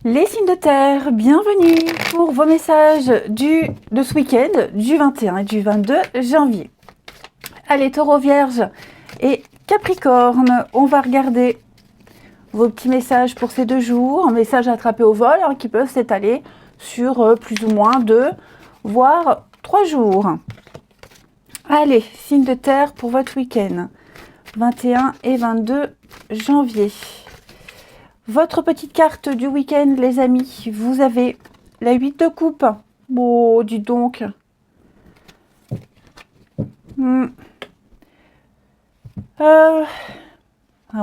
Les signes de terre, bienvenue pour vos messages de ce week-end du 21 et du 22 janvier. Allez, Taureau, Vierge et Capricorne, on va regarder vos petits messages pour ces 2 jours, messages attrapés au vol qui peuvent s'étaler sur plus ou moins 2, voire 3 jours. Allez, signes de terre pour votre week-end, 21 et 22 janvier. Votre petite carte du week-end, les amis, vous avez la 8 de coupe. Oh, dis donc. Ah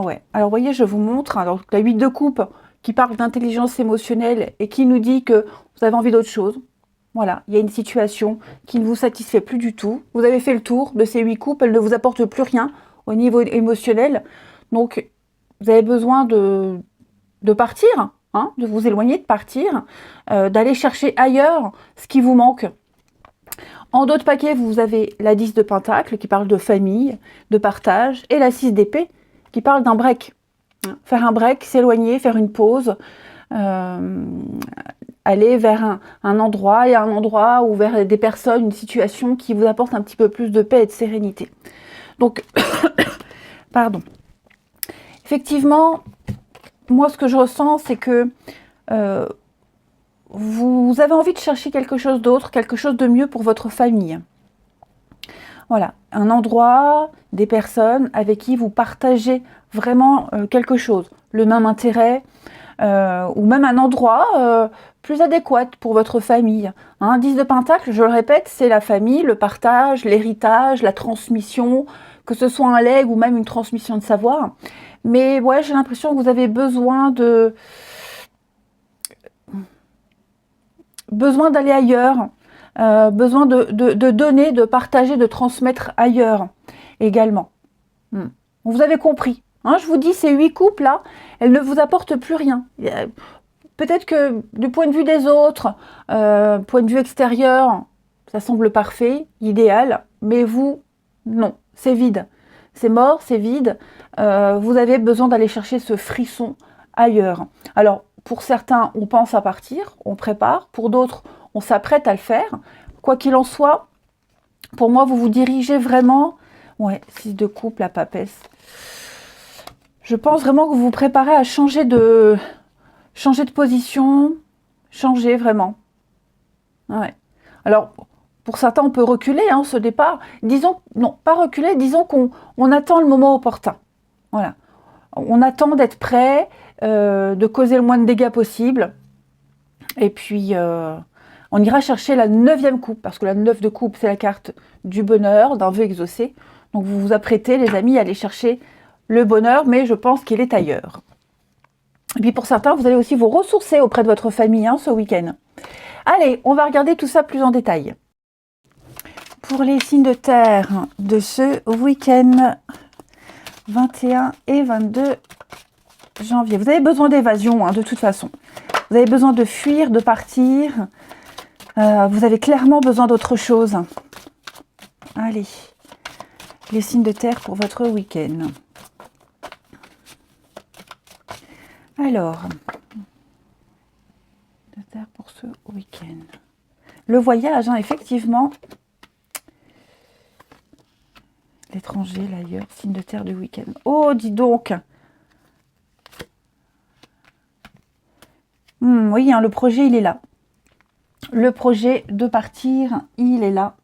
ouais, alors vous voyez, je vous montre. Alors, la 8 de coupe qui parle d'intelligence émotionnelle et qui nous dit que vous avez envie d'autre chose. Voilà, il y a une situation qui ne vous satisfait plus du tout. Vous avez fait le tour de ces 8 coupes, elles ne vous apportent plus rien au niveau émotionnel. Donc, vous avez besoin de partir, de vous éloigner, de partir, d'aller chercher ailleurs ce qui vous manque. En dos de paquet, vous avez la 10 de Pentacle qui parle de famille, de partage, et la 6 d'épée qui parle d'un break. Faire un break, s'éloigner, faire une pause, aller vers un endroit, et un endroit ou vers des personnes, une situation qui vous apporte un petit peu plus de paix et de sérénité. Donc, pardon. Effectivement, moi, ce que je ressens, c'est que vous avez envie de chercher quelque chose d'autre, quelque chose de mieux pour votre famille. Voilà, un endroit, des personnes avec qui vous partagez vraiment quelque chose, le même intérêt, ou même un endroit plus adéquat pour votre famille. 10 de Pentacle, je le répète, c'est la famille, le partage, l'héritage, la transmission, que ce soit un legs ou même une transmission de savoir. Mais ouais, j'ai l'impression que vous avez besoin d'aller ailleurs, besoin de donner, de partager, de transmettre ailleurs également. Vous avez compris. Je vous dis, ces 8 coupes là, elles ne vous apportent plus rien. Peut-être que du point de vue des autres, point de vue extérieur, ça semble parfait, idéal, mais vous, non, c'est vide. C'est mort, c'est vide. Vous avez besoin d'aller chercher ce frisson ailleurs. Alors, pour certains, on pense à partir, on prépare. Pour d'autres, on s'apprête à le faire. Quoi qu'il en soit, pour moi, vous vous dirigez vraiment... Ouais, 6 de coupe, la papesse. Je pense vraiment que vous vous préparez à changer de position, changer vraiment. Ouais. Alors, pour certains, on peut reculer, ce départ. Disons, non, pas reculer, disons qu'on attend le moment opportun. Voilà. On attend d'être prêt, de causer le moins de dégâts possible. Et puis, on ira chercher la 9e coupe, parce que la 9 de coupe, c'est la carte du bonheur, d'un vœu exaucé. Donc, vous vous apprêtez, les amis, à aller chercher le bonheur, mais je pense qu'il est ailleurs. Et puis, pour certains, vous allez aussi vous ressourcer auprès de votre famille ce week-end. Allez, on va regarder tout ça plus en détail. Pour les signes de terre de ce week-end 21 et 22 janvier. Vous avez besoin d'évasion, de toute façon. Vous avez besoin de fuir, de partir. Vous avez clairement besoin d'autre chose. Allez, les signes de terre pour votre week-end. Alors, de terre pour ce week-end. Le voyage, effectivement. L'étranger, l'ailleurs, signe de terre du week-end. Oh, dis donc. Oui, le projet, il est là. Le projet de partir, il est là.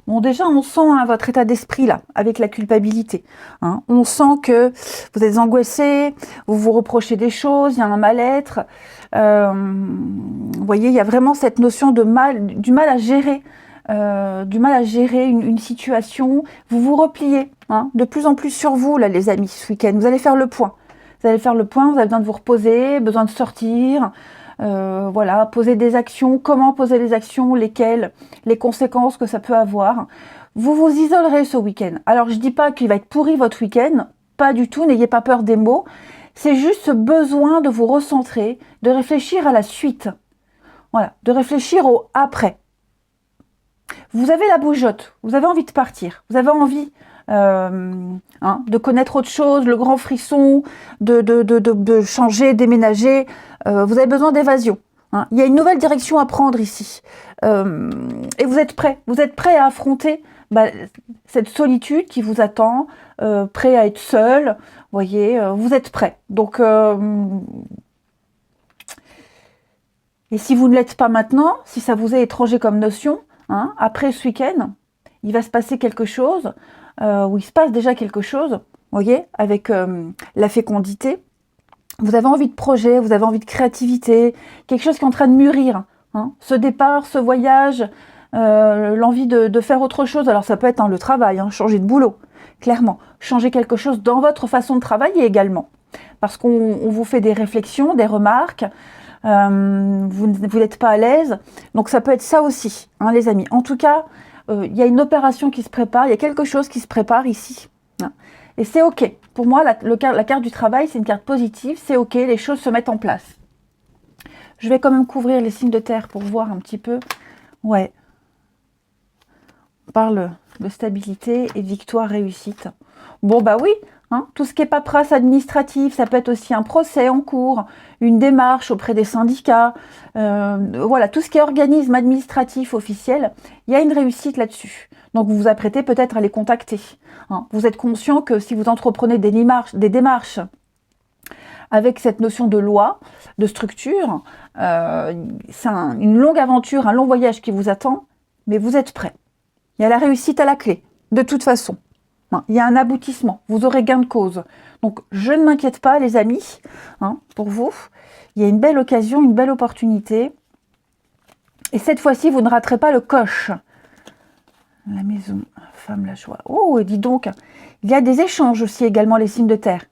Bon, déjà, on sent votre état d'esprit, là, avec la culpabilité. On sent que vous êtes angoissé, vous vous reprochez des choses, il y a un mal-être. Vous voyez, il y a vraiment cette notion de du mal à gérer. Une situation, vous vous repliez de plus en plus sur vous, là, les amis, ce week-end. Vous allez faire le point. Vous allez faire le point, vous avez besoin de vous reposer, besoin de sortir, voilà, poser des actions, comment poser les actions, lesquelles, les conséquences que ça peut avoir. Vous vous isolerez ce week-end. Alors, je ne dis pas qu'il va être pourri votre week-end, pas du tout, n'ayez pas peur des mots. C'est juste ce besoin de vous recentrer, de réfléchir à la suite. Voilà, de réfléchir au après. Vous avez la bougeotte, vous avez envie de partir, vous avez envie de connaître autre chose, le grand frisson, de changer, déménager. Vous avez besoin d'évasion. Hein. Il y a une nouvelle direction à prendre ici. Et vous êtes prêt à affronter cette solitude qui vous attend, prêt à être seul. Vous voyez, vous êtes prêt. Donc, et si vous ne l'êtes pas maintenant, si ça vous est étranger comme notion, hein, après ce week-end, il va se passer quelque chose, ou il se passe déjà quelque chose, vous voyez, avec la fécondité. Vous avez envie de projet, vous avez envie de créativité, quelque chose qui est en train de mûrir. Hein. Ce départ, ce voyage, l'envie de faire autre chose. Alors ça peut être le travail, hein, changer de boulot, clairement. Changer quelque chose dans votre façon de travailler également. Parce qu'on vous fait des réflexions, des remarques, vous n'êtes pas à l'aise. Donc ça peut être ça aussi, hein, les amis. En tout cas, il y a une opération qui se prépare, il y a quelque chose qui se prépare ici. Hein. Et c'est OK. Pour moi, la carte du travail, c'est une carte positive, c'est OK, les choses se mettent en place. Je vais quand même couvrir les signes de terre pour voir un petit peu. Ouais. On parle de stabilité et de victoire réussite. Bon, bah oui, hein, tout ce qui est paperasse administrative, ça peut être aussi un procès en cours, une démarche auprès des syndicats. Voilà, tout ce qui est organisme administratif officiel, il y a une réussite là-dessus. Donc vous vous apprêtez peut-être à les contacter. Hein. Vous êtes conscient que si vous entreprenez des démarches avec cette notion de loi, de structure, c'est une longue aventure, un long voyage qui vous attend, mais vous êtes prêt. Il y a la réussite à la clé, de toute façon. Hein. Il y a un aboutissement, vous aurez gain de cause. Donc je ne m'inquiète pas les amis, hein, pour vous. Il y a une belle occasion, une belle opportunité. Et cette fois-ci, vous ne raterez pas le coche. La maison, femme, la joie. Oh, et dis donc, il y a des échanges aussi également, les signes de terre.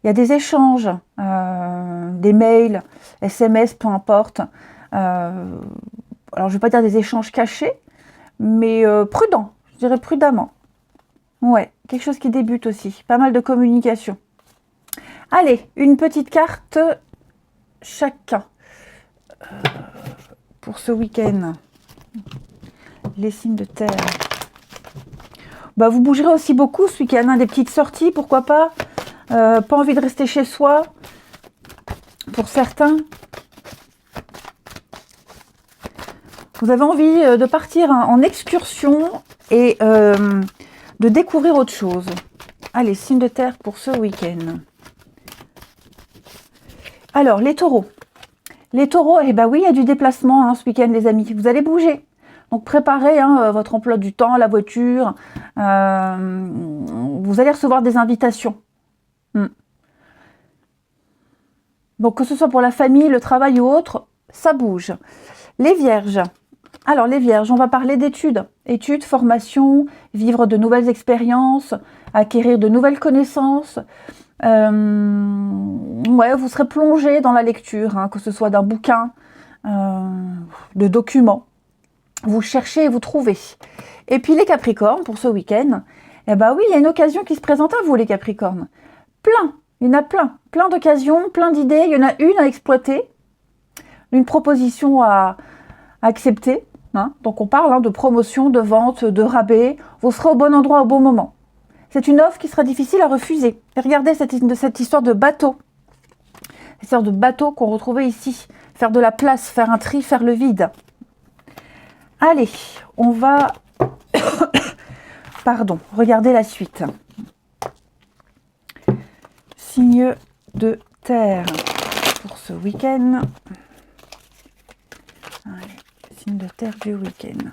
Il y a des échanges, des mails, SMS, peu importe. Alors, je ne vais pas dire des échanges cachés, mais prudents, je dirais prudemment. Ouais, quelque chose qui débute aussi. Pas mal de communication. Allez, une petite carte chacun pour ce week-end. Les signes de terre. Bah, vous bougerez aussi beaucoup ce week-end, hein, des petites sorties, pourquoi pas. Pas envie de rester chez soi, pour certains. Vous avez envie de partir en excursion et de découvrir autre chose. Allez, signe de terre pour ce week-end. Alors, les taureaux. Les taureaux, eh ben oui, il y a du déplacement hein, ce week-end, les amis. Vous allez bouger. Donc, préparez hein, votre emploi du temps, la voiture. Vous allez recevoir des invitations. Donc, que ce soit pour la famille, le travail ou autre, ça bouge. Les vierges. Alors, les vierges, on va parler d'études. Études, formation, vivre de nouvelles expériences, acquérir de nouvelles connaissances. Ouais, vous serez plongé dans la lecture, hein, que ce soit d'un bouquin, de documents. Vous cherchez et vous trouvez. Et puis les Capricornes, pour ce week-end, eh ben oui, il y a une occasion qui se présente à vous, les Capricornes. Plein, il y en a plein d'occasions, plein d'idées. Il y en a une à exploiter, une proposition à accepter. Hein. Donc on parle hein, de promotion, de vente, de rabais. Vous serez au bon endroit au bon moment. C'est une offre qui sera difficile à refuser. Et regardez cette histoire de bateau. Cette histoire de bateau qu'on retrouvait ici. Faire de la place, faire un tri, faire le vide. Allez, on va... Pardon, regardez la suite. Signe de terre pour ce week-end. Allez, signe de terre du week-end.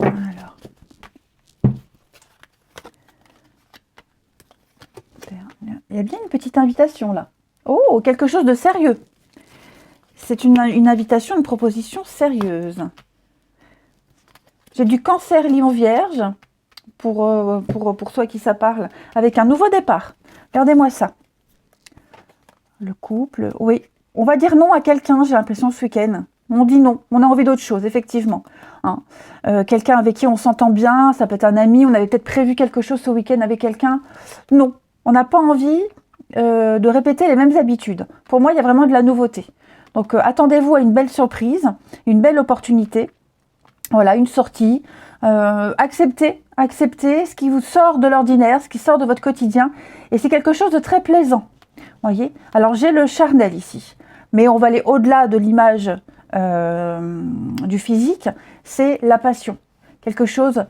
Alors. Il y a bien une petite invitation là. Oh, quelque chose de sérieux. C'est une invitation, une proposition sérieuse. J'ai du Cancer, Lion, Vierge, pour ceux à qui ça parle, avec un nouveau départ. Regardez-moi ça. Le couple, oui. On va dire non à quelqu'un, j'ai l'impression, ce week-end. On dit non, on a envie d'autre chose, effectivement. Hein. Quelqu'un avec qui on s'entend bien, ça peut être un ami, on avait peut-être prévu quelque chose ce week-end avec quelqu'un. Non, on n'a pas envie de répéter les mêmes habitudes. Pour moi, il y a vraiment de la nouveauté. Donc, attendez-vous à une belle surprise, une belle opportunité. Voilà, une sortie. Acceptez ce qui vous sort de l'ordinaire, ce qui sort de votre quotidien. Et c'est quelque chose de très plaisant. Voyez. Alors, j'ai le charnel ici. Mais on va aller au-delà de l'image du physique. C'est la passion. Quelque chose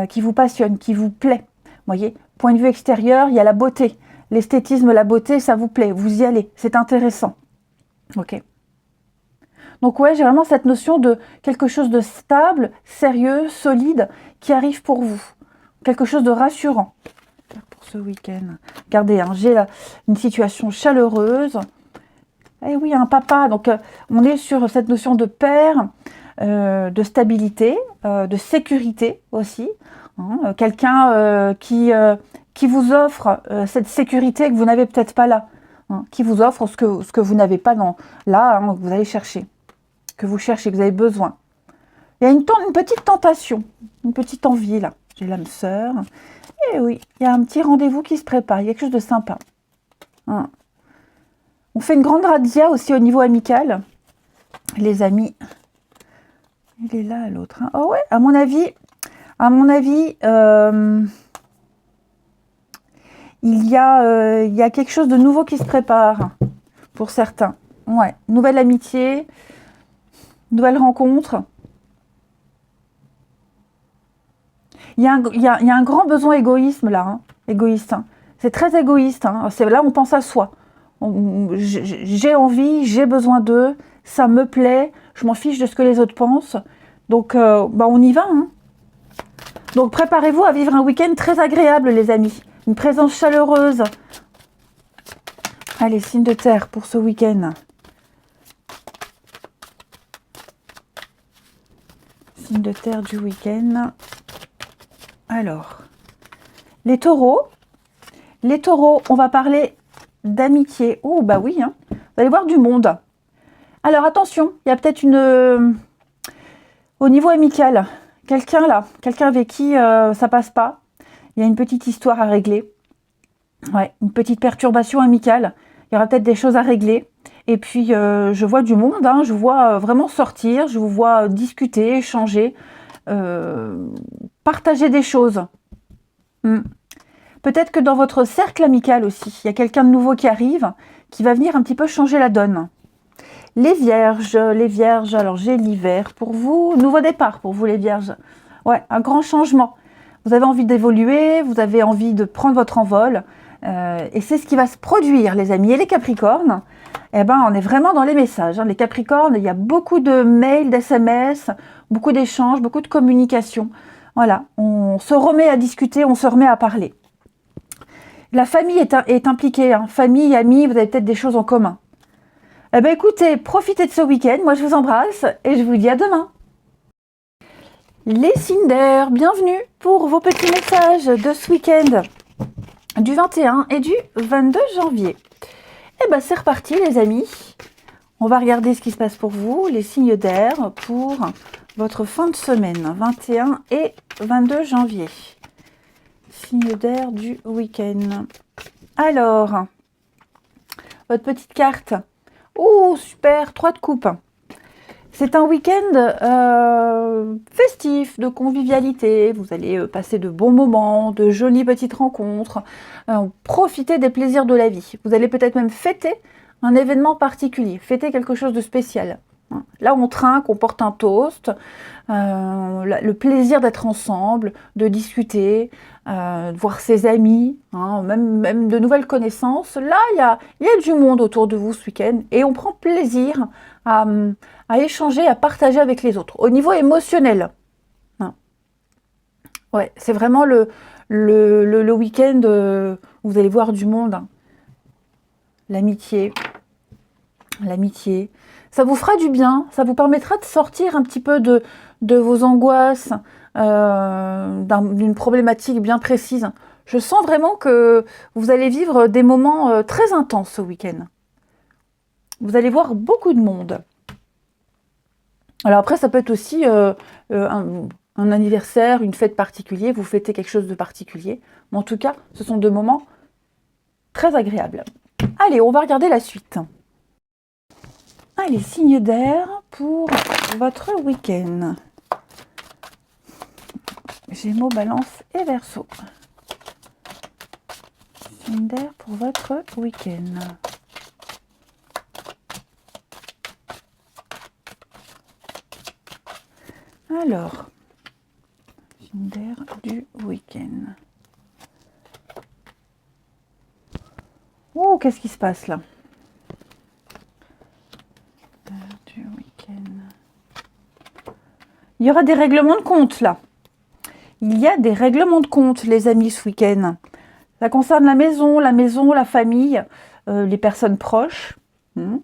qui vous passionne, qui vous plaît. Voyez. Point de vue extérieur, il y a la beauté. L'esthétisme, la beauté, ça vous plaît. Vous y allez. C'est intéressant. Ok. Donc ouais, j'ai vraiment cette notion de quelque chose de stable, sérieux, solide, qui arrive pour vous. Quelque chose de rassurant pour ce week-end. Regardez, hein, j'ai une situation chaleureuse. Eh oui, un papa, donc on est sur cette notion de père, de stabilité, de sécurité aussi. Hein, quelqu'un qui vous offre cette sécurité que vous n'avez peut-être pas là. Hein, qui vous offre ce que vous n'avez pas là, hein, que vous allez chercher. Que vous cherchez, que vous avez besoin. Il y a une petite tentation, une petite envie là. J'ai l'âme sœur. Et oui, il y a un petit rendez-vous qui se prépare, il y a quelque chose de sympa. Hein. On fait une grande razzia aussi au niveau amical. Les amis. Il est là l'autre. Hein. Oh ouais, à mon avis, il y a quelque chose de nouveau qui se prépare pour certains. Ouais, nouvelle amitié. Nouvelle rencontre. Il y a un grand besoin égoïsme là, hein, égoïste. Hein. C'est très égoïste. Hein. Là, on pense à soi. J'ai envie, j'ai besoin d'eux, ça me plaît, je m'en fiche de ce que les autres pensent. Donc, on y va. Hein. Donc, préparez-vous à vivre un week-end très agréable, les amis. Une présence chaleureuse. Allez, signe de terre pour ce week-end. De terre du week-end. Alors, les taureaux, on va parler d'amitié. Oh, bah oui, hein. Vous allez voir du monde. Alors, attention, il y a peut-être au niveau amical, quelqu'un avec qui ça passe pas. Il y a une petite histoire à régler. Ouais, une petite perturbation amicale. Il y aura peut-être des choses à régler. Et puis, je vois du monde, hein, je vois vraiment sortir, je vous vois discuter, échanger, partager des choses. Peut-être que dans votre cercle amical aussi, il y a quelqu'un de nouveau qui arrive, qui va venir un petit peu changer la donne. Les vierges, alors j'ai l'hiver pour vous, nouveau départ pour vous les vierges. Ouais, un grand changement. Vous avez envie d'évoluer, vous avez envie de prendre votre envol. Et c'est ce qui va se produire, les amis. Et les capricornes, eh ben, on est vraiment dans les messages. Hein. Les capricornes, il y a beaucoup de mails, d'SMS, beaucoup d'échanges, beaucoup de communication. Voilà, on se remet à discuter, on se remet à parler. La famille est impliquée. Hein. Famille, amis, vous avez peut-être des choses en commun. Eh ben, écoutez, profitez de ce week-end. Moi, je vous embrasse et je vous dis à demain. Les signes d'air, bienvenue pour vos petits messages de ce week-end du 21 et du 22 janvier. Et ben c'est reparti les amis. On va regarder ce qui se passe pour vous, les signes d'air pour votre fin de semaine, 21 et 22 janvier. Signes d'air du week-end. Alors, votre petite carte. Oh super, 3 de coupe. C'est un week-end festif, de convivialité. Vous allez passer de bons moments, de jolies petites rencontres, profiter des plaisirs de la vie. Vous allez peut-être même fêter un événement particulier, fêter quelque chose de spécial. Là, on trinque, on porte un toast, le plaisir d'être ensemble, de discuter, de voir ses amis, hein, même de nouvelles connaissances. Là, il y a du monde autour de vous ce week-end et on prend plaisir à échanger, à partager avec les autres. Au niveau émotionnel, hein. Ouais, c'est vraiment le week-end où vous allez voir du monde. Hein. L'amitié. Ça vous fera du bien, ça vous permettra de sortir un petit peu de vos angoisses, d'une problématique bien précise. Je sens vraiment que vous allez vivre des moments très intenses ce week-end. Vous allez voir beaucoup de monde. Alors après, ça peut être aussi un anniversaire, une fête particulière, vous fêtez quelque chose de particulier. Mais en tout cas, ce sont deux moments très agréables. Allez, on va regarder la suite. Allez, signe d'air pour votre week-end. Gémeaux, Balance et Verseau. Signe d'air pour votre week-end. Alors, signe d'air du week-end. Oh, qu'est-ce qui se passe là? Du week-end. Il y aura des règlements de compte là. Il y a des règlements de compte, les amis, ce week-end. Ça concerne la maison, la famille, les personnes proches. Il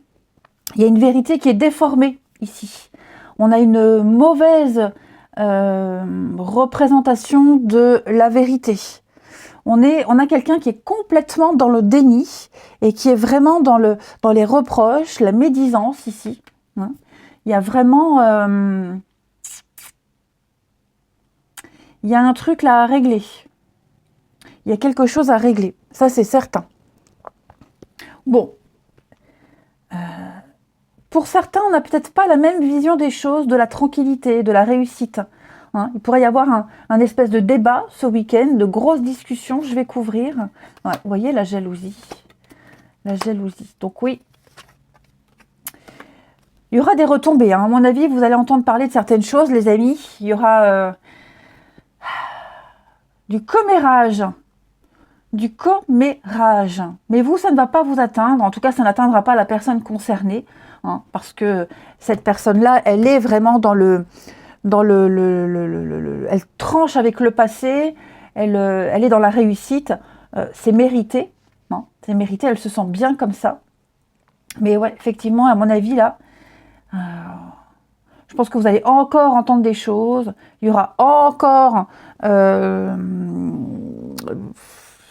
y a une vérité qui est déformée ici. On a une mauvaise représentation de la vérité. On a quelqu'un qui est complètement dans le déni et qui est vraiment dans les reproches, la médisance ici. Il y a vraiment... il y a un truc là à régler. Il y a quelque chose à régler. Ça, c'est certain. Bon. Pour certains, on n'a peut-être pas la même vision des choses, de la tranquillité, de la réussite. Il pourrait y avoir un espèce de débat ce week-end, de grosses discussions, je vais couvrir. Ouais, vous voyez, la jalousie. La jalousie. Donc oui, il y aura des retombées. À mon avis, vous allez entendre parler de certaines choses, les amis. Il y aura du commérage. Du commérage. Mais vous, ça ne va pas vous atteindre. En tout cas, ça n'atteindra pas la personne concernée. Parce que cette personne-là, elle est vraiment elle tranche avec le passé, elle est dans la réussite, c'est mérité, c'est mérité, elle se sent bien comme ça. Mais ouais, effectivement, à mon avis, là, je pense que vous allez encore entendre des choses, il y aura encore une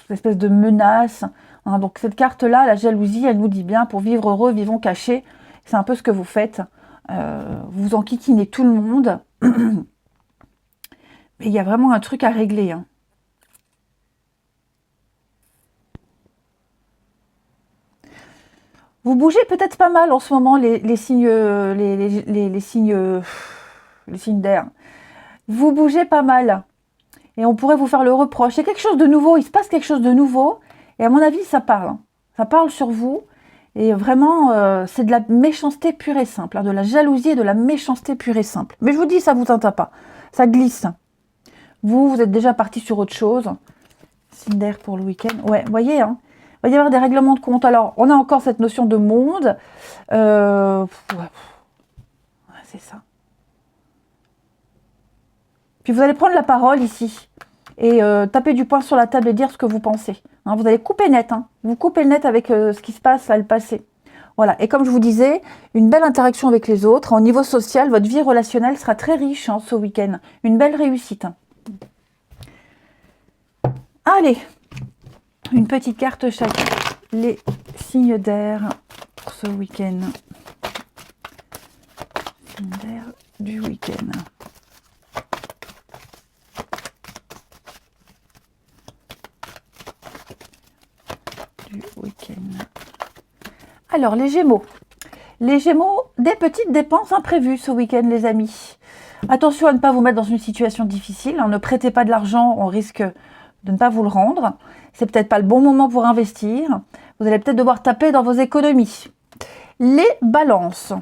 espèce de menace. Donc cette carte-là, la jalousie, elle nous dit bien, pour vivre heureux, vivons cachés. C'est un peu ce que vous faites. Vous enquiquinez tout le monde. Mais il y a vraiment un truc à régler. Vous bougez peut-être pas mal en ce moment, les signes, les signes d'air. Vous bougez pas mal. Et on pourrait vous faire le reproche. C'est quelque chose de nouveau. Il se passe quelque chose de nouveau. Et à mon avis, ça parle. Ça parle sur vous. Et vraiment, c'est de la méchanceté pure et simple, de la jalousie et de la méchanceté pure et simple. Mais je vous dis, ça ne vous atteint pas, ça glisse. Vous êtes déjà parti sur autre chose. Signe d'air pour le week-end. Ouais, vous voyez, il va y avoir des règlements de compte. Alors, on a encore cette notion de monde. Ouais, c'est ça. Puis vous allez prendre la parole ici et taper du poing sur la table et dire ce que vous pensez. Vous allez couper net. Vous coupez net avec ce qui se passe là, le passé. Voilà. Et comme je vous disais, une belle interaction avec les autres. Au niveau social, votre vie relationnelle sera très riche ce week-end. Une belle réussite. Allez, une petite carte chacun. Les signes d'air pour ce week-end. Signes d'air du week-end. Alors, les Gémeaux. Les Gémeaux, des petites dépenses imprévues ce week-end, les amis. Attention à ne pas vous mettre dans une situation difficile. Ne prêtez pas de l'argent, on risque de ne pas vous le rendre. C'est peut-être pas le bon moment pour investir. Vous allez peut-être devoir taper dans vos économies. Les balances.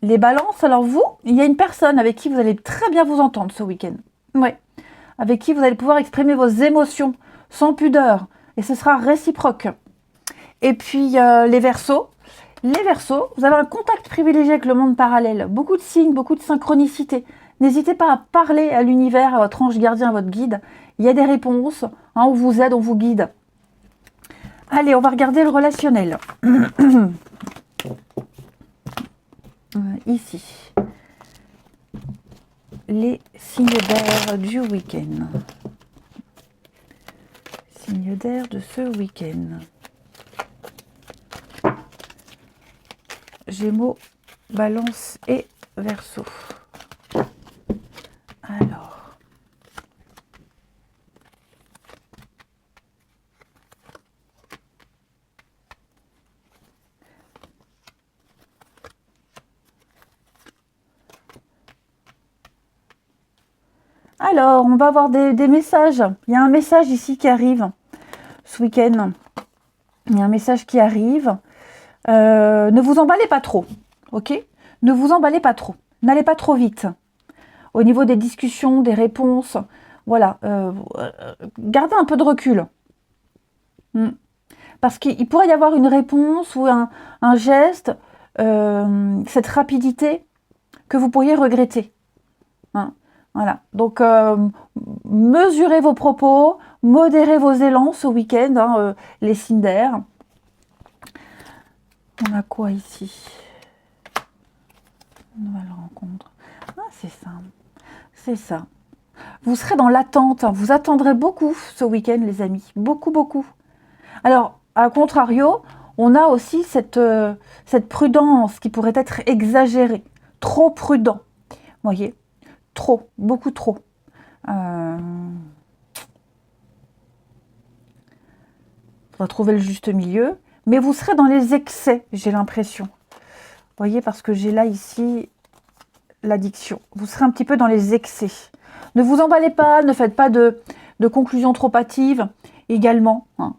Les balances, alors vous, il y a une personne avec qui vous allez très bien vous entendre ce week-end. Oui. Avec qui vous allez pouvoir exprimer vos émotions sans pudeur. Et ce sera réciproque. Et puis, les Verseaux. Les Verseaux, vous avez un contact privilégié avec le monde parallèle. Beaucoup de signes, beaucoup de synchronicité. N'hésitez pas à parler à l'univers, à votre ange gardien, à votre guide. Il y a des réponses. On vous aide, on vous guide. Allez, on va regarder le relationnel. Ici. Les signes d'air du week-end. Signes d'air de ce week-end. Gémeaux, Balance et Verseau. Alors. Alors, on va avoir des messages. Il y a un message ici qui arrive ce week-end. Il y a un message qui arrive. Ne vous emballez pas trop, ok? Ne vous emballez pas trop. N'allez pas trop vite. Au niveau des discussions, des réponses, voilà. Gardez un peu de recul. Parce qu'il pourrait y avoir une réponse ou un geste, cette rapidité que vous pourriez regretter. Hein, voilà. Donc, mesurez vos propos, modérez vos élans ce week-end, hein, les signes d'air. On a quoi ici? Nouvelle rencontre. Ah, c'est ça. C'est ça. Vous serez dans l'attente. Hein. Vous attendrez beaucoup ce week-end, les amis. Beaucoup, beaucoup. Alors, à contrario, on a aussi cette prudence qui pourrait être exagérée. Trop prudent. Vous voyez? Trop. Beaucoup trop. Faudra trouver le juste milieu. Mais vous serez dans les excès, j'ai l'impression. Vous voyez, parce que j'ai là, ici, l'addiction. Vous serez un petit peu dans les excès. Ne vous emballez pas, ne faites pas de conclusions trop hâtives également. Hein.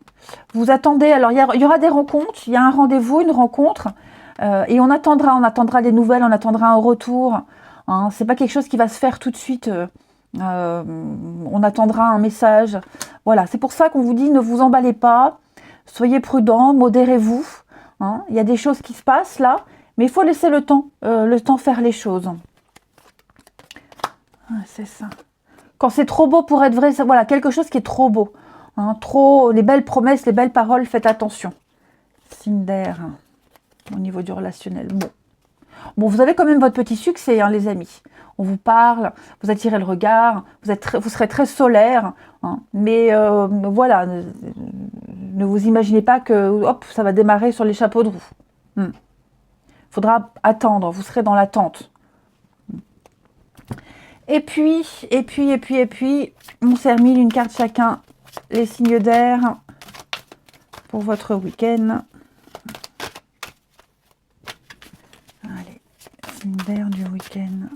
Vous attendez, alors il y aura des rencontres, il y a un rendez-vous, une rencontre, et on attendra des nouvelles, on attendra un retour. Hein. C'est pas quelque chose qui va se faire tout de suite. On attendra un message. Voilà, c'est pour ça qu'on vous dit ne vous emballez pas, soyez prudents, modérez-vous. Hein. Il y a des choses qui se passent là, mais il faut laisser le temps faire les choses. Ah, c'est ça. Quand c'est trop beau pour être vrai, ça, voilà, quelque chose qui est trop beau. Hein, trop, les belles promesses, les belles paroles, faites attention. Signe d'air, hein, au niveau du relationnel. Bon, vous avez quand même votre petit succès, hein, les amis. On vous parle, vous attirez le regard, vous serez très solaire. Hein, mais voilà, ne vous imaginez pas que hop, ça va démarrer sur les chapeaux de roue. Faudra attendre, vous serez dans l'attente. Et puis, on termine une carte chacun, les signes d'air pour votre week-end. Allez, signes d'air du week-end.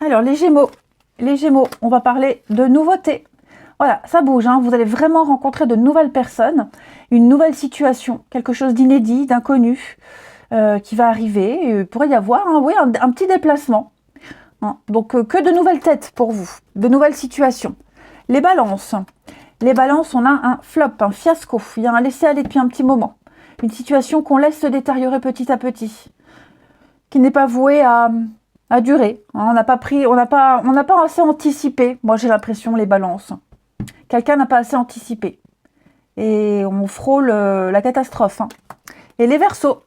Alors, les Gémeaux, on va parler de nouveautés. Voilà, ça bouge, hein. Vous allez vraiment rencontrer de nouvelles personnes, une nouvelle situation, quelque chose d'inédit, d'inconnu qui va arriver. Il pourrait y avoir un petit déplacement. Hein. Donc, que de nouvelles têtes pour vous, de nouvelles situations. Les balances, on a un flop, un fiasco. Il y a un laisser-aller depuis un petit moment. Une situation qu'on laisse se détériorer petit à petit, qui n'est pas vouée à durer. Hein. On n'a pas assez anticipé. Moi, j'ai l'impression, les balances. Quelqu'un n'a pas assez anticipé. Et on frôle la catastrophe. Hein. Et les Verseaux.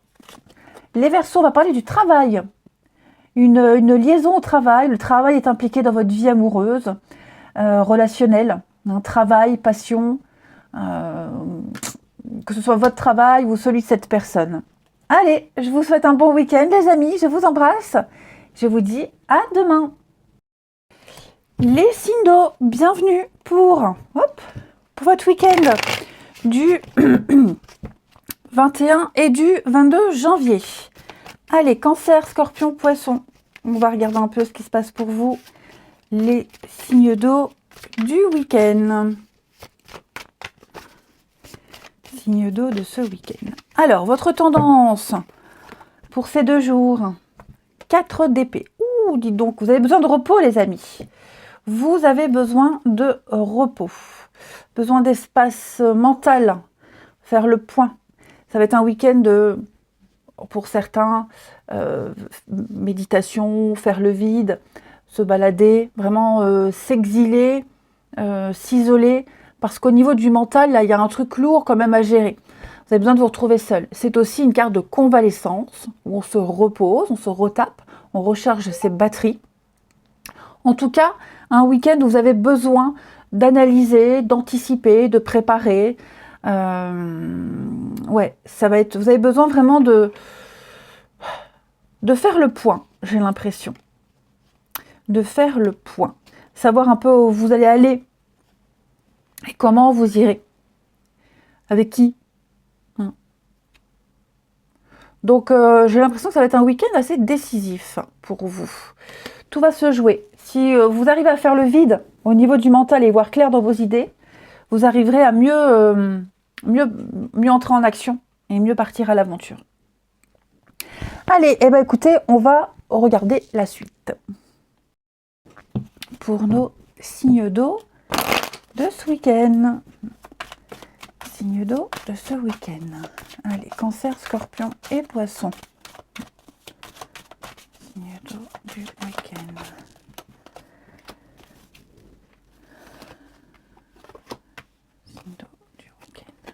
Les Verseaux, on va parler du travail. Une liaison au travail. Le travail est impliqué dans votre vie amoureuse, relationnelle. Hein, travail, passion. Que ce soit votre travail ou celui de cette personne. Allez, je vous souhaite un bon week-end, les amis. Je vous embrasse. Je vous dis à demain. Les signes d'eau, bienvenue pour votre week-end du 21 et du 22 janvier. Allez, Cancer, Scorpion, Poisson. On va regarder un peu ce qui se passe pour vous. Les signes d'eau du week-end. Signes d'eau de ce week-end. Alors, votre tendance pour ces 2 jours. 4 d'épée. Ouh, dites donc, vous avez besoin de repos, les amis. Vous avez besoin de repos, besoin d'espace mental, faire le point. Ça va être un week-end pour certains, méditation, faire le vide, se balader, vraiment s'exiler, s'isoler, parce qu'au niveau du mental, là, il y a un truc lourd quand même à gérer. Vous avez besoin de vous retrouver seul. C'est aussi une carte de convalescence, où on se repose, on se retape, on recharge ses batteries. En tout cas, un week-end où vous avez besoin d'analyser, d'anticiper, de préparer. Ouais, ça va être. Vous avez besoin vraiment de faire le point, j'ai l'impression. De faire le point. Savoir un peu où vous allez aller et comment vous irez. Avec qui. Donc, j'ai l'impression que ça va être un week-end assez décisif pour vous. Tout va se jouer. Si vous arrivez à faire le vide au niveau du mental et voir clair dans vos idées, vous arriverez à mieux entrer en action et mieux partir à l'aventure. Allez, eh ben écoutez, on va regarder la suite. Pour nos signes d'eau de ce week-end. Signes d'eau de ce week-end. Allez, Cancer, Scorpion et Poisson. Signes d'eau du week-end. Signes d'eau du week-end.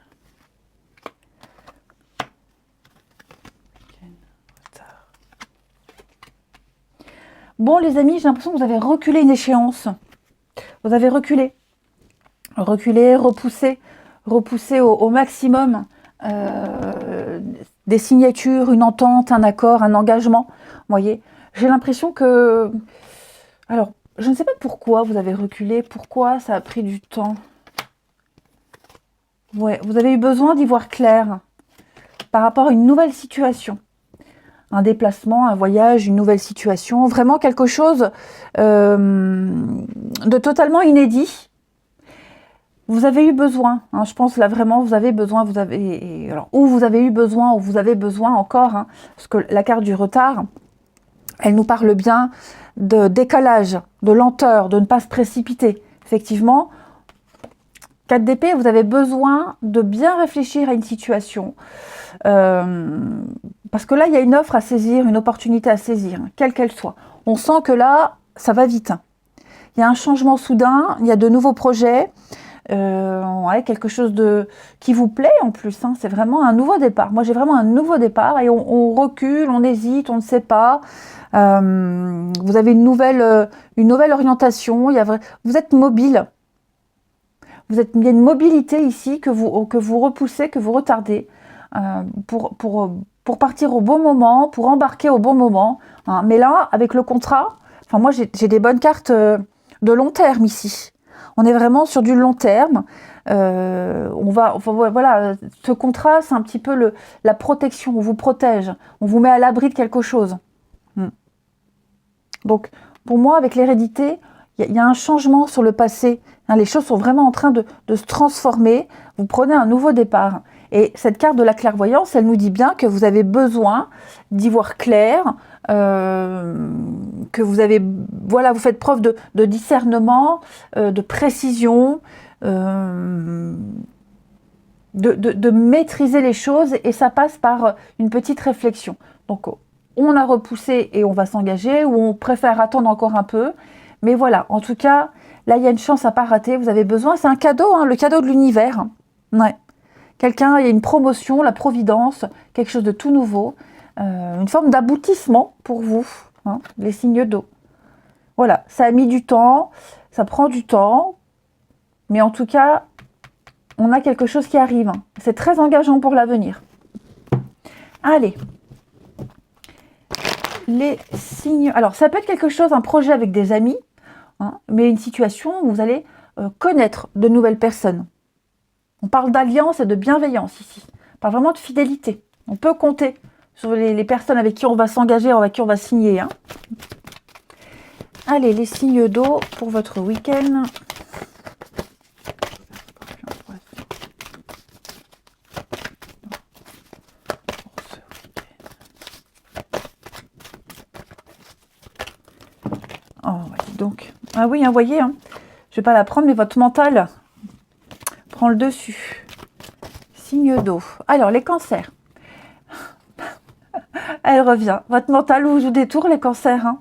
Retard. Bon les amis, j'ai l'impression que vous avez reculé une échéance. Vous avez reculé. Reculé, repoussé au maximum des signatures, une entente, un accord, un engagement. Vous voyez, j'ai l'impression que... Alors, je ne sais pas pourquoi vous avez reculé, pourquoi ça a pris du temps. Ouais, vous avez eu besoin d'y voir clair par rapport à une nouvelle situation. Un déplacement, un voyage, une nouvelle situation. Vraiment quelque chose de totalement inédit. Vous avez eu besoin, hein, je pense là vraiment, vous avez besoin, alors, ou vous avez eu besoin, ou vous avez besoin encore, hein, parce que la carte du retard, elle nous parle bien de décalage, de lenteur, de ne pas se précipiter. Effectivement, 4 d'épée, vous avez besoin de bien réfléchir à une situation, parce que là, il y a une offre à saisir, une opportunité à saisir, quelle qu'elle soit. On sent que là, ça va vite. Il y a un changement soudain, il y a de nouveaux projets, ouais, quelque chose qui vous plaît en plus, hein. C'est vraiment un nouveau départ. Moi j'ai vraiment un nouveau départ et on recule, on hésite, on ne sait pas. Vous avez une nouvelle orientation. Vous êtes mobile. Il y a une mobilité ici que vous repoussez, que vous retardez pour partir au bon moment, pour embarquer au bon moment, hein. Mais là, avec le contrat, enfin moi j'ai des bonnes cartes de long terme ici. On est vraiment sur du long terme. Voilà, ce contrat, c'est un petit peu la protection. On vous protège. On vous met à l'abri de quelque chose. Donc, pour moi, avec l'hérédité, il y a un changement sur le passé. Hein, les choses sont vraiment en train de se transformer. Vous prenez un nouveau départ. Et cette carte de la clairvoyance, elle nous dit bien que vous avez besoin d'y voir clair, que vous avez, voilà, vous faites preuve de discernement, de précision, de maîtriser les choses, et ça passe par une petite réflexion. Donc, on a repoussé et on va s'engager, ou on préfère attendre encore un peu. Mais voilà, en tout cas, là, il y a une chance à pas rater. Vous avez besoin, c'est un cadeau, hein, le cadeau de l'univers. Ouais. Quelqu'un, il y a une promotion, la providence, quelque chose de tout nouveau, une forme d'aboutissement pour vous, hein, les signes d'eau. Voilà, ça a mis du temps, ça prend du temps, mais en tout cas, on a quelque chose qui arrive. Hein. C'est très engageant pour l'avenir. Allez, les signes... Alors, ça peut être quelque chose, un projet avec des amis, hein, mais une situation où vous allez connaître de nouvelles personnes. On parle d'alliance et de bienveillance ici. On parle vraiment de fidélité. On peut compter sur les personnes avec qui on va s'engager, avec qui on va signer. Hein. Allez, les signes d'eau pour votre week-end. Oh, donc. Ah oui, hein, voyez, hein, je ne vais pas la prendre, mais votre mental prend le dessus. Signe d'eau. Alors, les cancers. Elle revient. Votre mental vous joue des tours, les cancers. Hein.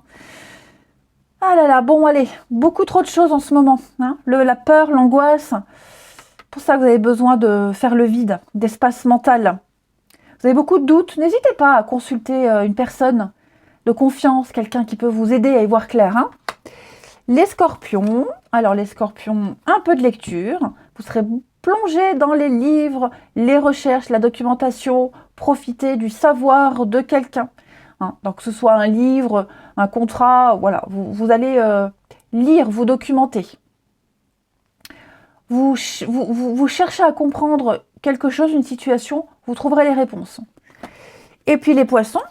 Ah là là, bon, allez, beaucoup trop de choses en ce moment. Hein. La peur, l'angoisse. Pour ça que vous avez besoin de faire le vide, d'espace mental. Vous avez beaucoup de doutes. N'hésitez pas à consulter une personne de confiance, quelqu'un qui peut vous aider à y voir clair. Hein. Les scorpions. Alors, les scorpions, un peu de lecture. Vous serez plongé dans les livres, les recherches, la documentation. Profitez du savoir de quelqu'un. Hein. Donc, que ce soit un livre, un contrat, voilà. Vous allez lire, vous documenter. Vous cherchez à comprendre quelque chose, une situation, vous trouverez les réponses. Et puis les poissons,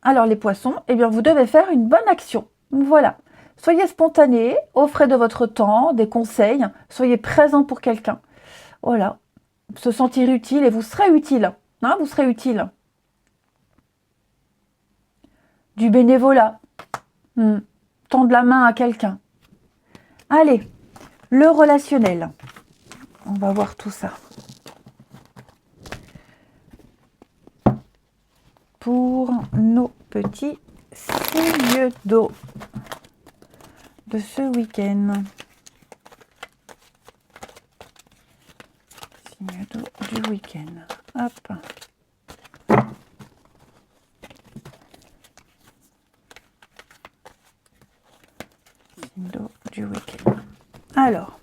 alors les poissons, eh bien vous devez faire une bonne action. Voilà. Soyez spontané, offrez de votre temps, des conseils, soyez présent pour quelqu'un. Voilà. Se sentir utile et vous serez utile. Hein, vous serez utile. Du bénévolat. Tendre la main à quelqu'un. Allez, le relationnel. On va voir tout ça. Pour nos petits signes d'eau de ce week-end. Signes d'eau du week-end. Hop. Signes d'eau du week-end. Alors.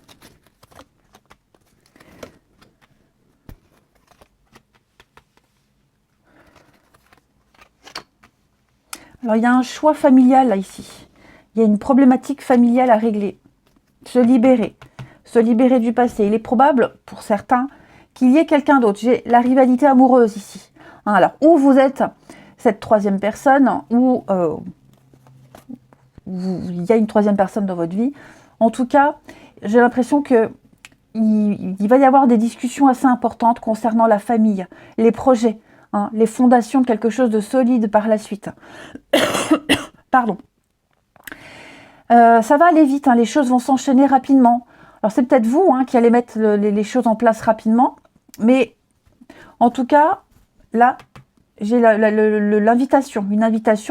Alors, il y a un choix familial là, ici. Il y a une problématique familiale à régler. Se libérer du passé. Il est probable, pour certains, qu'il y ait quelqu'un d'autre. J'ai la rivalité amoureuse ici. Hein, alors, où vous êtes cette troisième personne, ou il y a une troisième personne dans votre vie. En tout cas, j'ai l'impression que il va y avoir des discussions assez importantes concernant la famille, les projets. Hein, les fondations de quelque chose de solide par la suite. Pardon. Ça va aller vite, hein, les choses vont s'enchaîner rapidement. Alors c'est peut-être vous qui allez mettre les choses en place rapidement, mais en tout cas, là, j'ai l'invitation,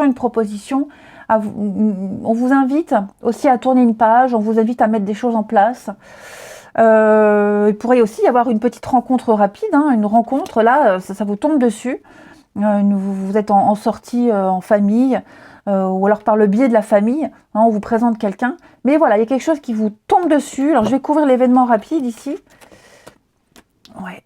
une proposition. On vous invite aussi à tourner une page, on vous invite à mettre des choses en place. Il pourrait aussi y avoir une petite rencontre rapide, une rencontre, là, ça vous tombe dessus. Vous êtes en sortie en famille, ou alors par le biais de la famille, on vous présente quelqu'un. Mais voilà, il y a quelque chose qui vous tombe dessus. Alors, je vais couvrir l'événement rapide ici. Ouais.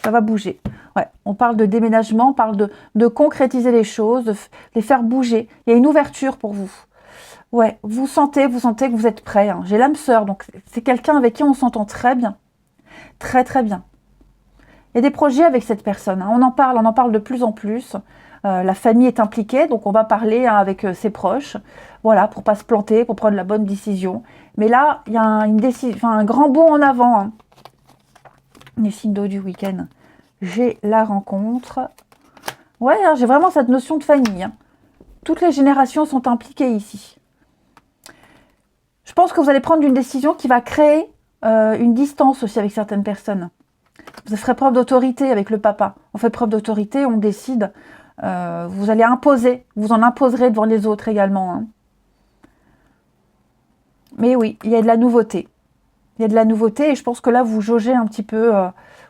Ça va bouger. Ouais, on parle de déménagement, on parle de concrétiser les choses, de les faire bouger. Il y a une ouverture pour vous. Ouais, vous sentez que vous êtes prêt. Hein. J'ai l'âme sœur, donc c'est quelqu'un avec qui on s'entend très bien. Très, très bien. Il y a des projets avec cette personne. Hein. On en parle de plus en plus. La famille est impliquée, donc on va parler avec ses proches. Voilà, pour pas se planter, pour prendre la bonne décision. Mais là, il y a un grand bond en avant. Hein. Les signes d'eau du week-end. J'ai la rencontre. Ouais, hein, j'ai vraiment cette notion de famille. Hein. Toutes les générations sont impliquées ici. Je pense que vous allez prendre une décision qui va créer une distance aussi avec certaines personnes. Vous ferez preuve d'autorité avec le papa. On fait preuve d'autorité, on décide. Vous allez imposer, vous en imposerez devant les autres également. Hein. Mais oui, il y a de la nouveauté. Il y a de la nouveauté et je pense que là, vous jaugez un petit peu,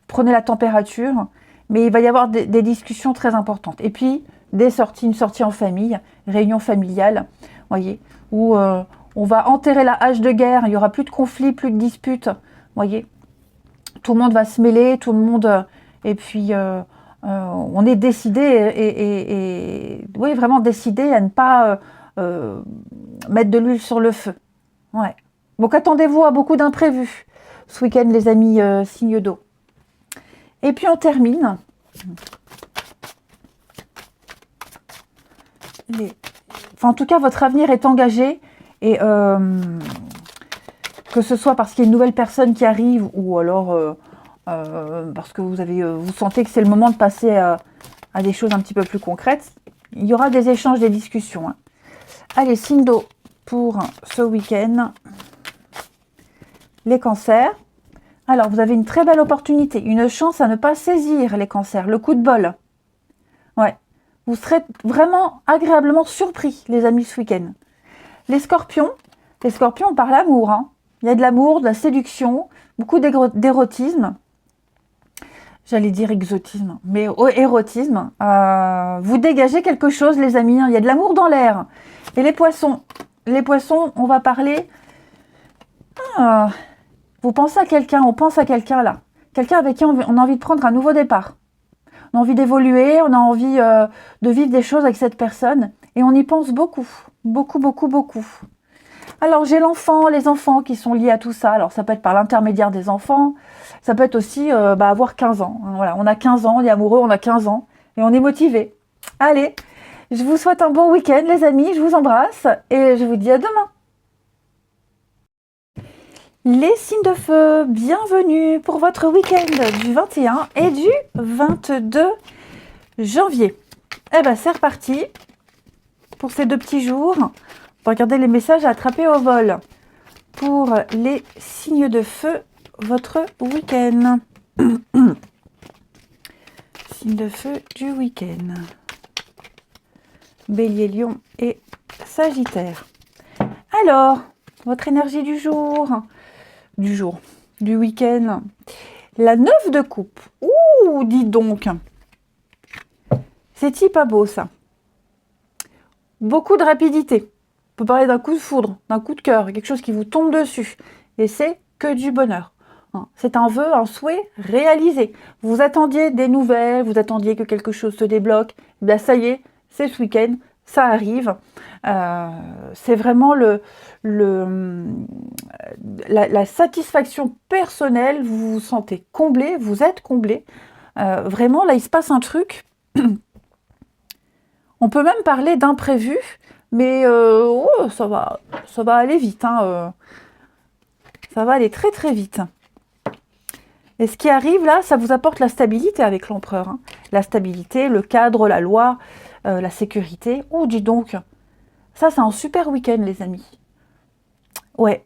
prenez la température. Mais il va y avoir des discussions très importantes. Et puis, une sortie en famille, réunion familiale, voyez, où on va enterrer la hache de guerre, il n'y aura plus de conflits, plus de disputes, voyez. Tout le monde va se mêler, tout le monde... et puis, on est décidé, oui, vraiment décidé à ne pas mettre de l'huile sur le feu. Ouais. Donc, attendez-vous à beaucoup d'imprévus ce week-end, les amis signes d'eau. Et puis, on termine. Enfin, en tout cas, votre avenir est engagé. Et que ce soit parce qu'il y a une nouvelle personne qui arrive ou alors parce que vous sentez que c'est le moment de passer à des choses un petit peu plus concrètes, il y aura des échanges, des discussions. Hein. Allez, signe d'eau pour ce week-end. Les cancers. Alors, vous avez une très belle opportunité, une chance à ne pas saisir, les cancers, le coup de bol. Ouais. Vous serez vraiment agréablement surpris, les amis, ce week-end. Les scorpions, on parle d'amour. Hein. Il y a de l'amour, de la séduction, beaucoup d'érotisme. J'allais dire exotisme, mais érotisme. Vous dégagez quelque chose, les amis. Hein. Il y a de l'amour dans l'air. Et les poissons, on va parler... vous pensez à quelqu'un, on pense à quelqu'un là. Quelqu'un avec qui on a envie de prendre un nouveau départ. On a envie d'évoluer, on a envie de vivre des choses avec cette personne. Et on y pense beaucoup. Beaucoup, beaucoup, beaucoup. Alors j'ai l'enfant, les enfants qui sont liés à tout ça. Alors ça peut être par l'intermédiaire des enfants, ça peut être aussi avoir 15 ans. Hein, voilà, on a 15 ans, on est amoureux, on a 15 ans et on est motivé. Allez, je vous souhaite un bon week-end les amis, je vous embrasse et je vous dis à demain. Les signes de feu, bienvenue pour votre week-end du 21 et du 22 janvier. Eh ben c'est reparti pour ces 2 petits jours. On va regarder les messages à attraper au vol. Pour les signes de feu, votre week-end. Signes de feu du week-end. Bélier, Lion et Sagittaire. Alors, votre énergie du jour, du week-end. La 9 de coupe. Ouh, dis donc. C'est-il pas beau ça? Beaucoup de rapidité. On peut parler d'un coup de foudre, d'un coup de cœur, quelque chose qui vous tombe dessus. Et c'est que du bonheur. C'est un vœu, un souhait réalisé. Vous attendiez des nouvelles, vous attendiez que quelque chose se débloque. Eh bien, ça y est, c'est ce week-end, ça arrive. C'est vraiment la satisfaction personnelle. Vous vous sentez comblé, vous êtes comblé. Vraiment, là, il se passe un truc. On peut même parler d'imprévu. Mais ça va aller vite. Hein, ça va aller très très vite. Et ce qui arrive là, ça vous apporte la stabilité avec l'empereur. Hein. La stabilité, le cadre, la loi, la sécurité. Oh, dis donc. Ça, c'est un super week-end, les amis. Ouais.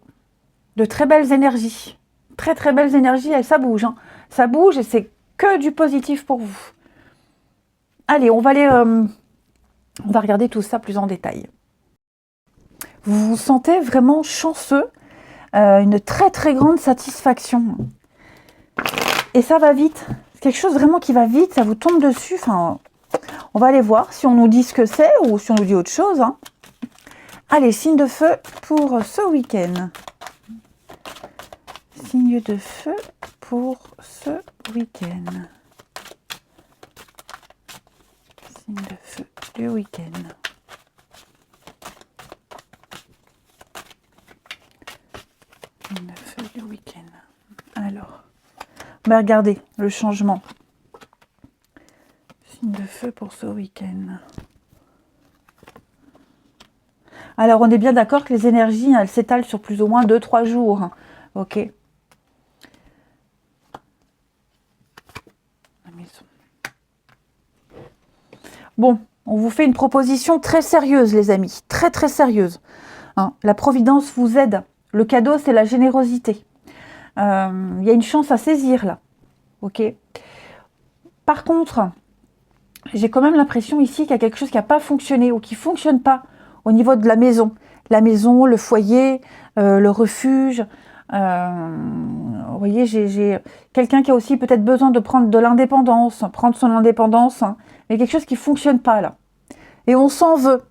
De très belles énergies. Très très belles énergies. Et ça bouge. Hein. Ça bouge et c'est que du positif pour vous. Allez, on va regarder tout ça plus en détail. Vous vous sentez vraiment chanceux, une très très grande satisfaction. Et ça va vite. C'est quelque chose vraiment qui va vite, ça vous tombe dessus. Enfin, on va aller voir si on nous dit ce que c'est ou si on nous dit autre chose. Hein. Allez, signe de feu pour ce week-end. Signe de feu pour ce week-end. Signe de feu du week-end. Signe de feu du week-end. Alors, regardez le changement. Signe de feu pour ce week-end. Alors, on est bien d'accord que les énergies, elles s'étalent sur plus ou moins 2-3 jours. Ok. La maison. Bon, on vous fait une proposition très sérieuse, les amis. Très, très sérieuse. Hein, la Providence vous aide. Le cadeau, c'est la générosité. Il y a une chance à saisir, là. Ok. Par contre, j'ai quand même l'impression ici qu'il y a quelque chose qui n'a pas fonctionné ou qui ne fonctionne pas au niveau de la maison. La maison, le foyer, le refuge. Vous voyez, j'ai quelqu'un qui a aussi peut-être besoin de prendre de l'indépendance, prendre son indépendance, hein, mais quelque chose qui ne fonctionne pas là. Et on s'en veut.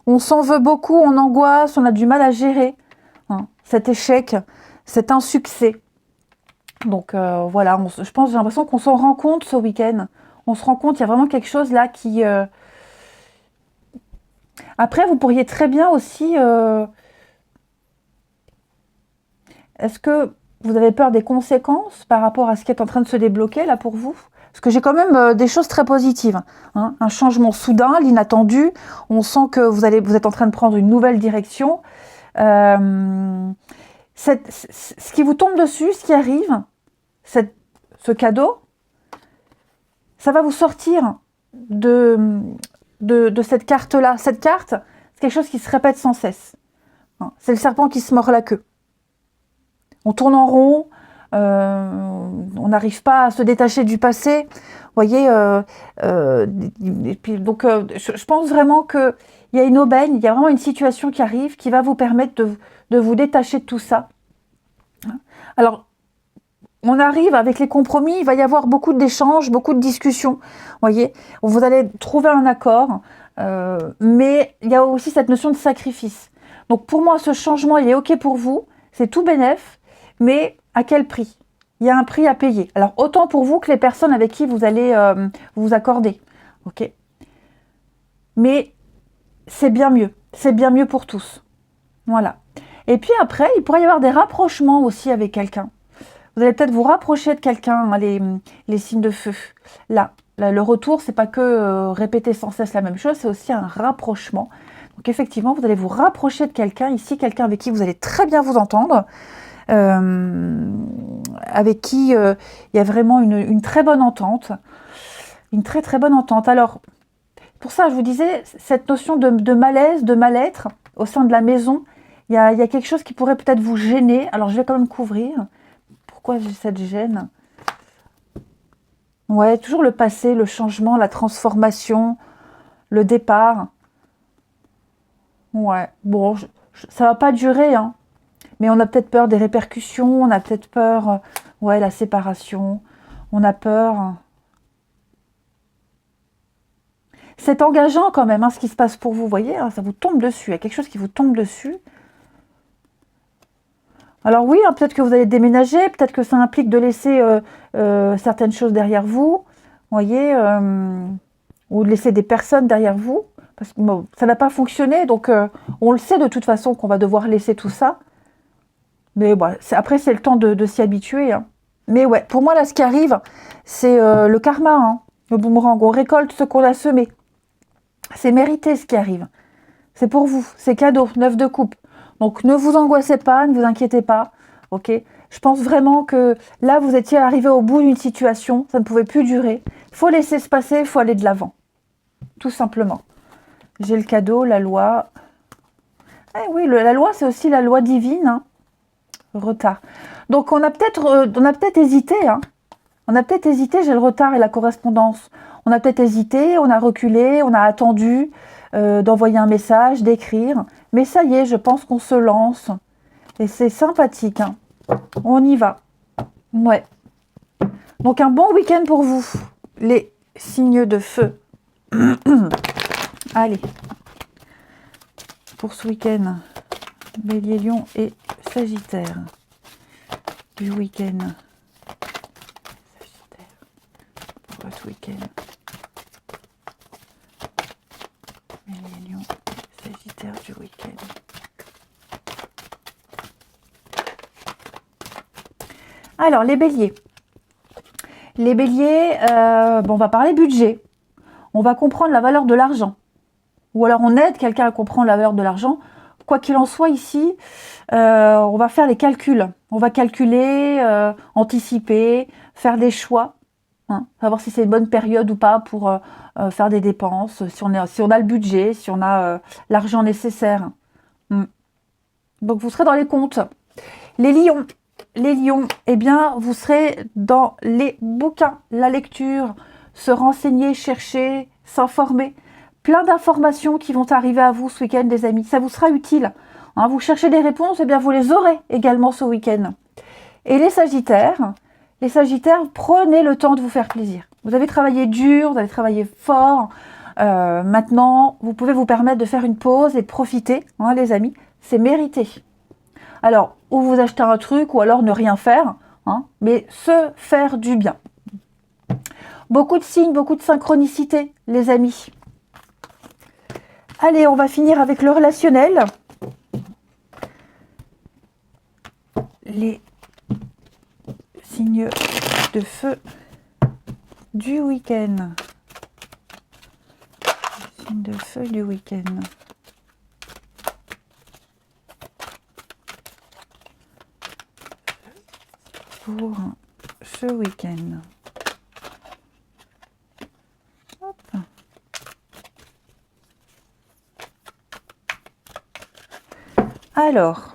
On s'en veut beaucoup, on angoisse, on a du mal à gérer hein, cet échec, cet insuccès. Donc voilà, je pense, j'ai l'impression qu'on s'en rend compte ce week-end. On se rend compte, il y a vraiment quelque chose là qui... Après, vous pourriez très bien aussi... Est-ce que vous avez peur des conséquences par rapport à ce qui est en train de se débloquer là pour vous? Parce que j'ai quand même des choses très positives. Hein. Un changement soudain, l'inattendu. On sent que vous êtes en train de prendre une nouvelle direction. Ce qui vous tombe dessus, ce qui arrive, ce cadeau, ça va vous sortir de cette carte-là. Cette carte, c'est quelque chose qui se répète sans cesse. Hein. C'est le serpent qui se mord la queue. On tourne en rond, on n'arrive pas à se détacher du passé. Vous voyez, et puis, donc, je pense vraiment qu'il y a une aubaine, il y a vraiment une situation qui arrive qui va vous permettre de vous détacher de tout ça. Alors, on arrive avec les compromis, il va y avoir beaucoup d'échanges, beaucoup de discussions. Vous voyez, vous allez trouver un accord, mais il y a aussi cette notion de sacrifice. Donc, pour moi, ce changement, il est OK pour vous, c'est tout bénef. Mais à quel prix? Il y a un prix à payer. Alors, autant pour vous que les personnes avec qui vous allez vous accorder. Ok. Mais c'est bien mieux. C'est bien mieux pour tous. Voilà. Et puis après, il pourrait y avoir des rapprochements aussi avec quelqu'un. Vous allez peut-être vous rapprocher de quelqu'un, hein, les signes de feu. Là, le retour, c'est pas que répéter sans cesse la même chose, c'est aussi un rapprochement. Donc effectivement, vous allez vous rapprocher de quelqu'un ici, quelqu'un avec qui vous allez très bien vous entendre, avec qui il y a vraiment une très bonne entente, une très très bonne entente. Alors, pour ça, je vous disais, cette notion de malaise, de mal-être au sein de la maison, il y a quelque chose qui pourrait peut-être vous gêner. Alors, je vais quand même couvrir. Pourquoi j'ai cette gêne? Ouais, toujours le passé, le changement, la transformation, le départ. Ouais, bon, ça va pas durer, hein. Mais on a peut-être peur des répercussions, on a peut-être peur, ouais, la séparation, on a peur. C'est engageant quand même, hein, ce qui se passe pour vous, voyez, hein, ça vous tombe dessus, il y a quelque chose qui vous tombe dessus. Alors oui, hein, peut-être que vous allez déménager, peut-être que ça implique de laisser certaines choses derrière vous, voyez, ou de laisser des personnes derrière vous, parce que bon, ça n'a pas fonctionné, donc on le sait de toute façon qu'on va devoir laisser tout ça, mais bon, après c'est le temps de s'y habituer, hein. Mais ouais, pour moi là, ce qui arrive, c'est le karma, hein, le boomerang, on récolte ce qu'on a semé, c'est mérité ce qui arrive, c'est pour vous, c'est cadeau, 9 de coupe. Donc ne vous angoissez pas, ne vous inquiétez pas, ok? Je pense vraiment que là, vous étiez arrivé au bout d'une situation, ça ne pouvait plus durer. Il faut laisser se passer, il faut aller de l'avant, tout simplement. J'ai le cadeau, la loi. Eh oui, la loi, c'est aussi la loi divine, hein. Retard. Donc on a peut-être hésité, hein. On a peut-être hésité, j'ai le retard et la correspondance. On a peut-être hésité, on a reculé, on a attendu d'envoyer un message, d'écrire. Mais ça y est, je pense qu'on se lance. Et c'est sympathique, hein. On y va. Ouais. Donc un bon week-end pour vous, les signes de feu. Allez. Pour ce week-end, Bélier, Lion et Sagittaire. Du week-end. Sagittaire. Pour votre week-end. Bélier, Lion, Sagittaire du week-end. Alors, les béliers. Les béliers, bon, on va parler budget. On va comprendre la valeur de l'argent. Ou alors on aide quelqu'un à comprendre la valeur de l'argent. Quoi qu'il en soit ici, on va faire les calculs. On va calculer, anticiper, faire des choix. Hein, savoir si c'est une bonne période ou pas pour faire des dépenses, si on a le budget, si on a l'argent nécessaire. Donc vous serez dans les comptes. Les lions, eh bien, vous serez dans les bouquins, la lecture, se renseigner, chercher, s'informer. Plein d'informations qui vont arriver à vous ce week-end, les amis. Ça vous sera utile. Hein, vous cherchez des réponses, eh bien, vous les aurez également ce week-end. Et les sagittaires, prenez le temps de vous faire plaisir. Vous avez travaillé dur, vous avez travaillé fort. Maintenant, vous pouvez vous permettre de faire une pause et de profiter, hein, les amis. C'est mérité. Alors, ou vous achetez un truc, ou alors ne rien faire, hein, mais se faire du bien. Beaucoup de signes, beaucoup de synchronicité, les amis. Allez, on va finir avec le relationnel. Les signes de feu du week-end. Les signes de feu du week-end. Pour ce week-end. Alors,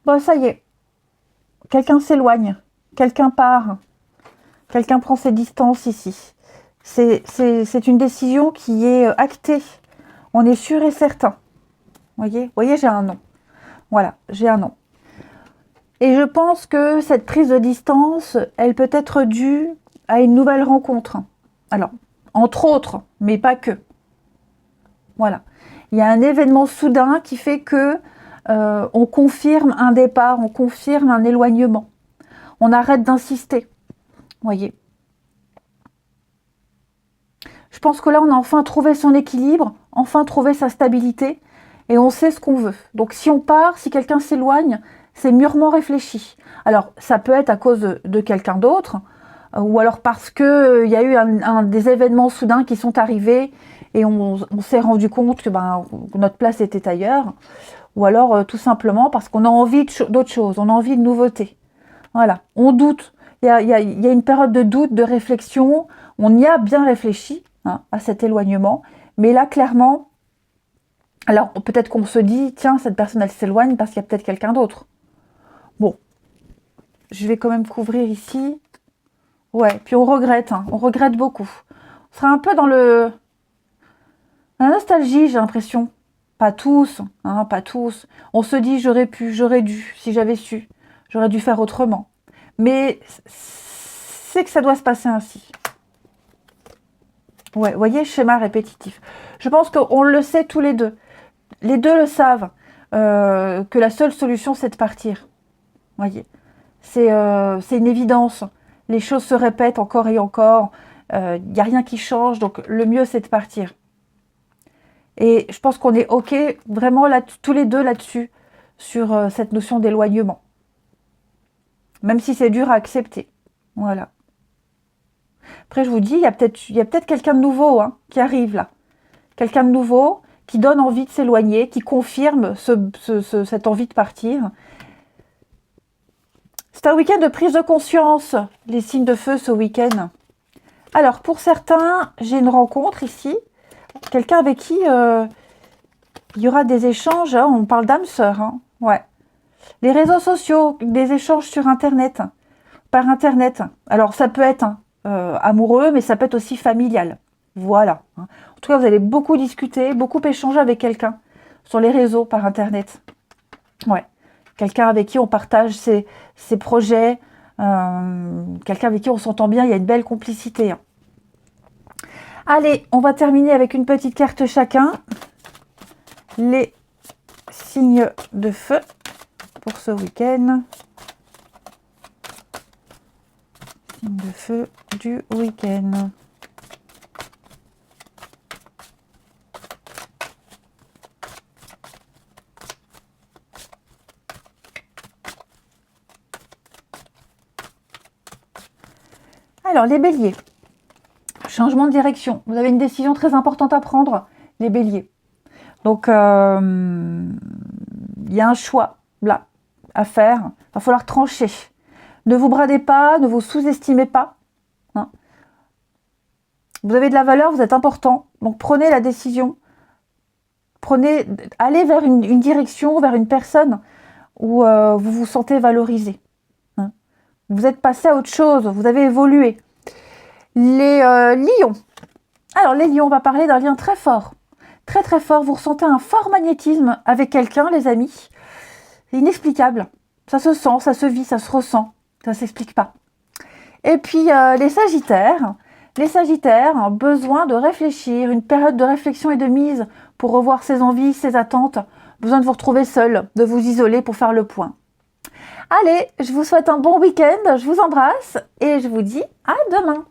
bon, ça y est, quelqu'un s'éloigne, quelqu'un part, quelqu'un prend ses distances ici. C'est une décision qui est actée, on est sûr et certain. Voyez, j'ai un nom. Voilà, j'ai un nom. Et je pense que cette prise de distance, elle peut être due à une nouvelle rencontre. Alors, entre autres, mais pas que. Voilà. Il y a un événement soudain qui fait que on confirme un départ, on confirme un éloignement. On arrête d'insister. Voyez. Je pense que là, on a enfin trouvé son équilibre, enfin trouvé sa stabilité, et on sait ce qu'on veut. Donc si on part, si quelqu'un s'éloigne, c'est mûrement réfléchi. Alors, ça peut être à cause de quelqu'un d'autre, ou alors parce qu'il y a eu des événements soudains qui sont arrivés, et on s'est rendu compte que notre place était ailleurs, ou alors tout simplement parce qu'on a envie d'autre chose, on a envie de nouveautés. Voilà, on doute. Il y a une période de doute, de réflexion. On y a bien réfléchi à cet éloignement. Mais là, clairement, alors peut-être qu'on se dit, tiens, cette personne, elle s'éloigne parce qu'il y a peut-être quelqu'un d'autre. Bon, je vais quand même couvrir ici. Ouais, puis on regrette beaucoup. On sera un peu dans la nostalgie, j'ai l'impression. Pas tous, pas tous. On se dit, j'aurais pu, j'aurais dû, si j'avais su. J'aurais dû faire autrement. Mais c'est que ça doit se passer ainsi. Ouais, vous voyez, schéma répétitif. Je pense qu'on le sait tous les deux. Les deux le savent, que la seule solution, c'est de partir. Voyez, c'est une évidence. Les choses se répètent encore et encore. Il n'y a rien qui change, donc le mieux, c'est de partir. Et je pense qu'on est OK, vraiment, là, tous les deux là-dessus, sur cette notion d'éloignement. Même si c'est dur à accepter. Voilà. Après, je vous dis, il y a peut-être quelqu'un de nouveau qui arrive là. Quelqu'un de nouveau qui donne envie de s'éloigner, qui confirme cette envie de partir. C'est un week-end de prise de conscience, les signes de feu ce week-end. Alors, pour certains, j'ai une rencontre ici. Quelqu'un avec qui il y aura des échanges. On parle d'âme sœur. Ouais. Les réseaux sociaux, des échanges sur Internet. Par Internet. Alors, ça peut être amoureux, mais ça peut être aussi familial. Voilà. En tout cas, vous allez beaucoup discuter, beaucoup échanger avec quelqu'un sur les réseaux par Internet. Ouais. Quelqu'un avec qui on partage ses projets, quelqu'un avec qui on s'entend bien, il y a une belle complicité. Allez, on va terminer avec une petite carte chacun. Les signes de feu pour ce week-end. Signes de feu du week-end. Alors, les béliers. Changement de direction. Vous avez une décision très importante à prendre, les béliers. Donc, il y a un choix là à faire. Il va falloir trancher. Ne vous bradez pas, ne vous sous-estimez pas. Vous avez de la valeur, vous êtes important. Donc, prenez la décision. Allez vers une direction, vers une personne où vous vous sentez valorisé. Vous êtes passé à autre chose, vous avez évolué. Les lions. Alors les lions, on va parler d'un lien très fort. Très très fort, vous ressentez un fort magnétisme avec quelqu'un, les amis. C'est inexplicable. Ça se sent, ça se vit, ça se ressent. Ça ne s'explique pas. Et puis les sagittaires. Les sagittaires ont besoin de réfléchir, une période de réflexion et de mise pour revoir ses envies, ses attentes. Besoin de vous retrouver seul, de vous isoler pour faire le point. Allez, je vous souhaite un bon week-end, je vous embrasse et je vous dis à demain.